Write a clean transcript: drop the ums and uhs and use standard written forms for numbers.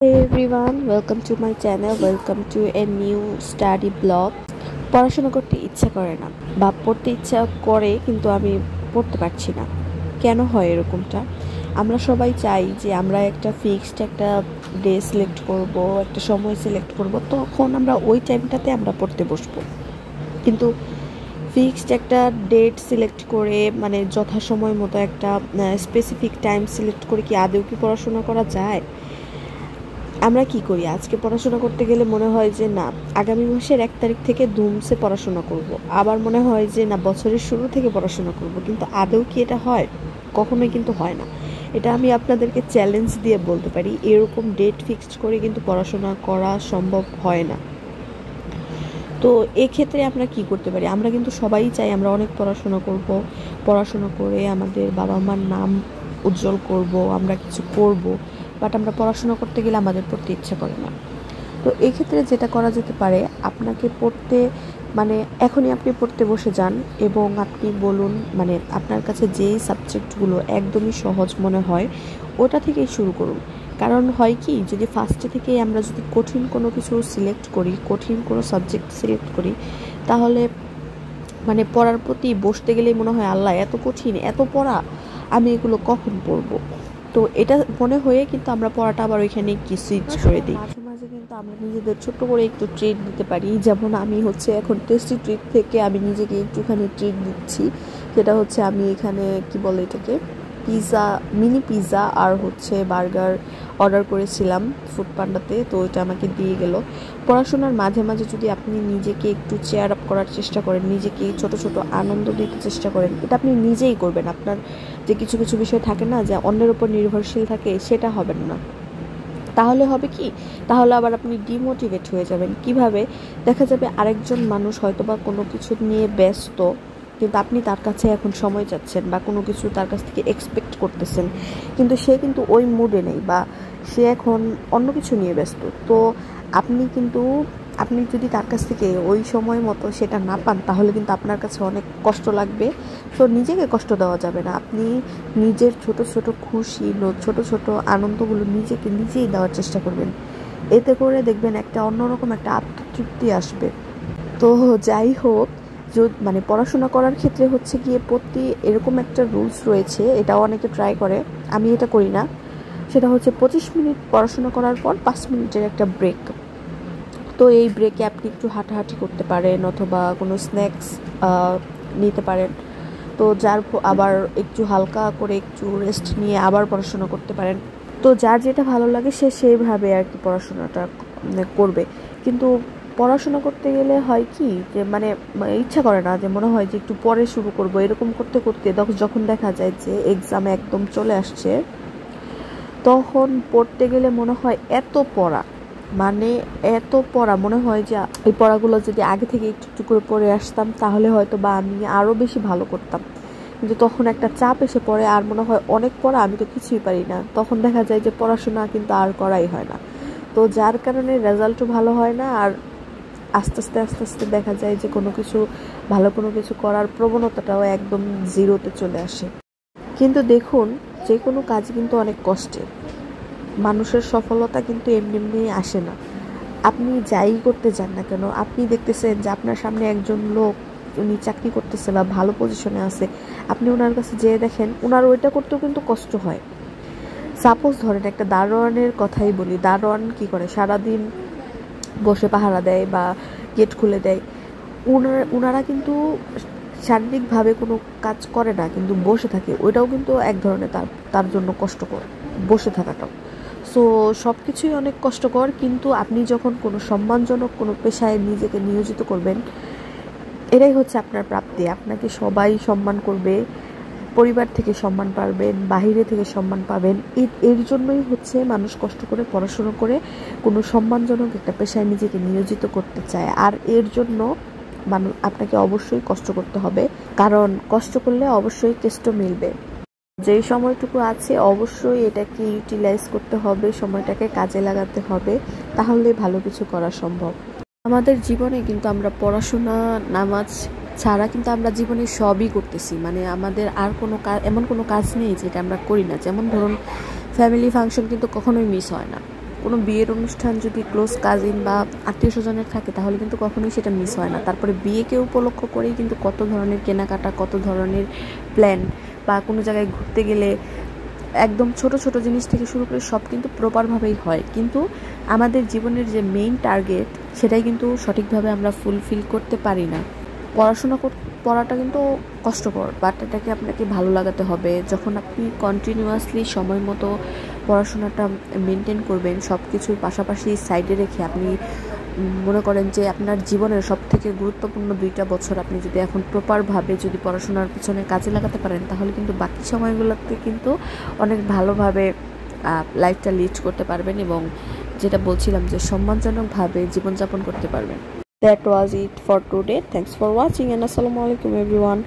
Hey everyone, welcome to my channel. Welcome to a new study blog. পড়াশোনা করতে ইচ্ছা করে না বা পড়তে ইচ্ছা করে কিন্তু আমি পড়তে পারছি না। কেন হয় এরকমটা? আমরা সবাই চাই যে আমরা একটা ফিক্সড একটা ডে সিলেক্ট করব, একটা সময় সিলেক্ট করব, তখন আমরা ওই টাইমটাতে আমরা পড়তে বসবো। কিন্তু ফিক্সড একটা ডেট সিলেক্ট করে মানে যথাসময় মতো একটা স্পেসিফিক টাইম সিলেক্ট করে কি আদৌ কি পড়াশোনা করা যায়? আমরা কি করি, আজকে পড়াশোনা করতে গেলে মনে হয় যে না, আগামী মাসের 1 তারিখ থেকে ধুমসে পড়াশোনা করব। আবার মনে হয় যে না, বছরের শুরু থেকে পড়াশোনা করব। কিন্তু আদৌ কি এটা হয়? কখনোই কিন্তু হয় না। এটা আমি আপনাদেরকে চ্যালেঞ্জ দিয়ে বলতে পারি, এরকম ডেট ফিক্সড করে কিন্তু পড়াশোনা করা সম্ভব হয় না। তো এক্ষেত্রে আমরা কি করতে পারি? আমরা কিন্তু সবাই চাই আমরা অনেক পড়াশোনা করব, পড়াশোনা করে আমাদের বাবা মার নাম উজ্জ্বল করব, আমরা কিছু করব, বাট আমরা পড়াশোনা করতে গেলে আমাদের পড়তে ইচ্ছা করে না। তো এই ক্ষেত্রে যেটা করা যেতে পারে, আপনাকে পড়তে মানে এখনই আপনি পড়তে বসে যান এবং আপনি বলুন মানে আপনার কাছে যেই সাবজেক্টগুলো একদমই সহজ মনে হয় ওটা থেকেই শুরু করুন। কারণ হয় কি, যদি ফার্স্টে থেকেই আমরা যদি কঠিন কোনো কিছু সিলেক্ট করি, কঠিন কোনো সাবজেক্ট সিলেক্ট করি, তাহলে মানে পড়ার প্রতি বসতে গেলেই মনে হয় আল্লাহ এত কঠিন, এত পড়া, আমি এগুলো কখন পড়বো। তো এটা মনে হয়ে কিন্তু আমরা পড়াটা আবার ওইখানে কি সুইচ করে দিই। মাঝে মাঝে কিন্তু আমরা নিজেদের ছোট্ট করে একটু ট্রিট দিতে পারি। যেমন আমি এখন টেস্টি ট্রিট থেকে আমি নিজেকে একটুখানি ট্রিট দিচ্ছি। যেটা হচ্ছে আমি এখানে কি বলে এটাকে, পিৎজা, মিনি পিৎজা আর বার্গার অর্ডার করেছিলাম ফুড পান্ডাতে। তো এটা আমাকে দিয়ে গেল। পড়াশোনার মাঝে মাঝে যদি আপনি নিজেকে একটু চেয়ার আপ করার চেষ্টা করেন, নিজেকে ছোট ছোট আনন্দ দিতে চেষ্টা করেন, এটা আপনি নিজেই করবেন। আপনার যে কিছু কিছু বিষয় থাকে না, যে অন্যের উপর নির্ভরশীল থাকে, সেটা হবেন না। তাহলে হবে কি, তাহলে আবার আপনি ডিমোটিভেট হয়ে যাবেন। কিভাবে? দেখা যাবে আরেকজন মানুষ হয়তোবা কোনো কিছু নিয়ে ব্যস্ত, কিন্তু আপনি তার কাছে এখন সময় চাচ্ছেন বা কোনো কিছু তার কাছ থেকে এক্সপেক্ট করতেছেন, কিন্তু সে কিন্তু ওই মুডে নেই বা সে এখন অন্য কিছু নিয়ে ব্যস্ত। তো আপনি যদি তার কাছ থেকে ওই সময় মতো সেটা না পান, তাহলে কিন্তু আপনার কাছে অনেক কষ্ট লাগবে। তো নিজেকে কষ্ট দেওয়া যাবে না। আপনি নিজের ছোট ছোট খুশি, ছোট ছোট আনন্দগুলো নিজেকে নিজেই দেওয়ার চেষ্টা করবেন। এতে করে দেখবেন একটা অন্যরকম একটা আত্মতৃপ্তি আসবে। তো যাই হোক, মানে পড়াশোনা করার ক্ষেত্রে গিয়ে এরকম একটা রুলস রয়েছে, এটাও অনেকে ট্রাই করে, আমি এটা করি না। সেটা হচ্ছে 25 মিনিট পড়াশোনা করার পর 5 মিনিটের একটা ব্রেক। তো এই ব্রেকে আপনি একটু হাঁটাহাঁটি করতে পারেন অথবা কোনো স্ন্যাক্স নিতে পারেন। তো আবার একটু হালকা করে একটু রেস্ট নিয়ে আবার পড়াশোনা করতে পারেন। তো যার যেটা ভালো লাগে সে সেইভাবে আর কি পড়াশোনাটা করবে। কিন্তু পড়াশোনা করতে গেলে হয় কি, যে মানে ইচ্ছা করে না, যে মনে হয় যে একটু পরে শুরু করব। এরকম করতে করতে যখন দেখা যায় যে এক্সাম একদম চলে আসছে, তখন পড়তে গেলে মনে হয় এত পড়া মনে হয় যে এই পড়াগুলো যদি আগে থেকে একটু একটু করে পড়ে আসতাম, তাহলে হয়তো বা আমি আরও বেশি ভালো করতাম। কিন্তু তখন একটা চাপ এসে পড়ে, আর মনে হয় অনেক পড়া, আমি তো কিছুই পারি না। তখন দেখা যায় যে পড়াশোনা কিন্তু আর করাই হয় না। তো যার কারণে রেজাল্টও ভালো হয় না, আর আস্তে আস্তে দেখা যায় যে ভালো কোনো কিছু করার প্রবণতাটাও একদম জিরোতে চলে আসে। কিন্তু দেখুন, যে কোনো কাজ কিন্তু অনেক কষ্টের। মানুষের সফলতা কিন্তু এমনি এমনি আসে না। আপনি যাই করতে যান না কেন, আপনি দেখতেছেন যে আপনার সামনে একজন লোক, উনি চাকরি করতেছে বা ভালো পজিশনে আছে, আপনি ওনার কাছে যেয়ে দেখেন ওনার ওইটা করতেও কিন্তু কষ্ট হয়। সাপোজ ধরেন একটা দারোয়ানের কথাই বলি, দারোয়ান কি করে, সারাদিন বসে পাহারা দেয় বা গেট খুলে দেয়। ওনারা কিন্তু শারীরিকভাবে কোনো কাজ করে না, কিন্তু বসে থাকে। ওইটাও কিন্তু এক ধরনের তার জন্য কষ্টকর, বসে থাকাটাও। সো সব কিছুই অনেক কষ্টকর। কিন্তু আপনি যখন কোনো সম্মানজনক কোনো পেশায় নিজেকে নিয়োজিত করবেন, এটাই হচ্ছে আপনার প্রাপ্তি। আপনাকে সবাই সম্মান করবে, পরিবার থেকে সম্মান পাবেন, বাহিরে থেকে সম্মান পাবেন। এর জন্যই মানুষ কষ্ট করে পড়াশোনা করে কোনো সম্মানজনক একটা পেশায় নিজেকে নিয়োজিত করতে চায়। আর এর জন্য আপনাকে অবশ্যই কষ্ট করতে হবে, কারণ কষ্ট করলে অবশ্যই টেস্টও মিলবে। যেই সময়টুকু আছে অবশ্যই এটাকে ইউটিলাইজ করতে হবে, সময়টাকে কাজে লাগাতে হবে, তাহলে ভালো কিছু করা সম্ভব। আমাদের জীবনে কিন্তু আমরা পড়াশোনা, নামাজ ছাড়া কিন্তু আমরা জীবনে সবই করতেছি। মানে আমাদের আর কোনো কাজ, এমন কোনো কাজ নেই যেটা আমরা করি না। যেমন ধরুন ফ্যামিলি ফাংশন কিন্তু কখনোই মিস হয় না। কোনো বিয়ের অনুষ্ঠান যদি ক্লোজ কাজিন বা আত্মীয় স্বজনের থাকে তাহলে কিন্তু কখনোই সেটা মিস হয় না। তারপরে বিয়েকে উপলক্ষ করেই কিন্তু কত ধরনের কেনাকাটা, কত ধরনের প্ল্যান, বা কোনো জায়গায় ঘুরতে গেলে একদম ছোট ছোট জিনিস থেকে শুরু করে সব কিন্তু প্রপারভাবেই হয়, কিন্তু আমাদের জীবনের যে মেইন টার্গেট সেটাই কিন্তু সঠিকভাবে আমরা ফুলফিল করতে পারি না। পড়াটা কিন্তু কষ্টকর, বাট এটাকে আপনাকে ভালো লাগাতে হবে। যখন আপনি কন্টিনিউয়াসলি সময় মতো পড়াশোনাটা মেনটেন করবেন, সব কিছুর পাশাপাশি সাইডে রেখে আপনি মনে করেন যে আপনার জীবনের সবথেকে গুরুত্বপূর্ণ 2টা বছর আপনি যদি এখন প্রপারভাবে যদি পড়াশোনার পিছনে কাজে লাগাতে পারেন, তাহলে কিন্তু বাকি সময়গুলোতে কিন্তু অনেক ভালোভাবে লাইফটা লিড করতে পারবেন এবং যেটা বলছিলাম যে সম্মানজনকভাবে জীবনযাপন করতে পারবেন। That was it for today. Thanks for watching and Assalamu alaikum everyone.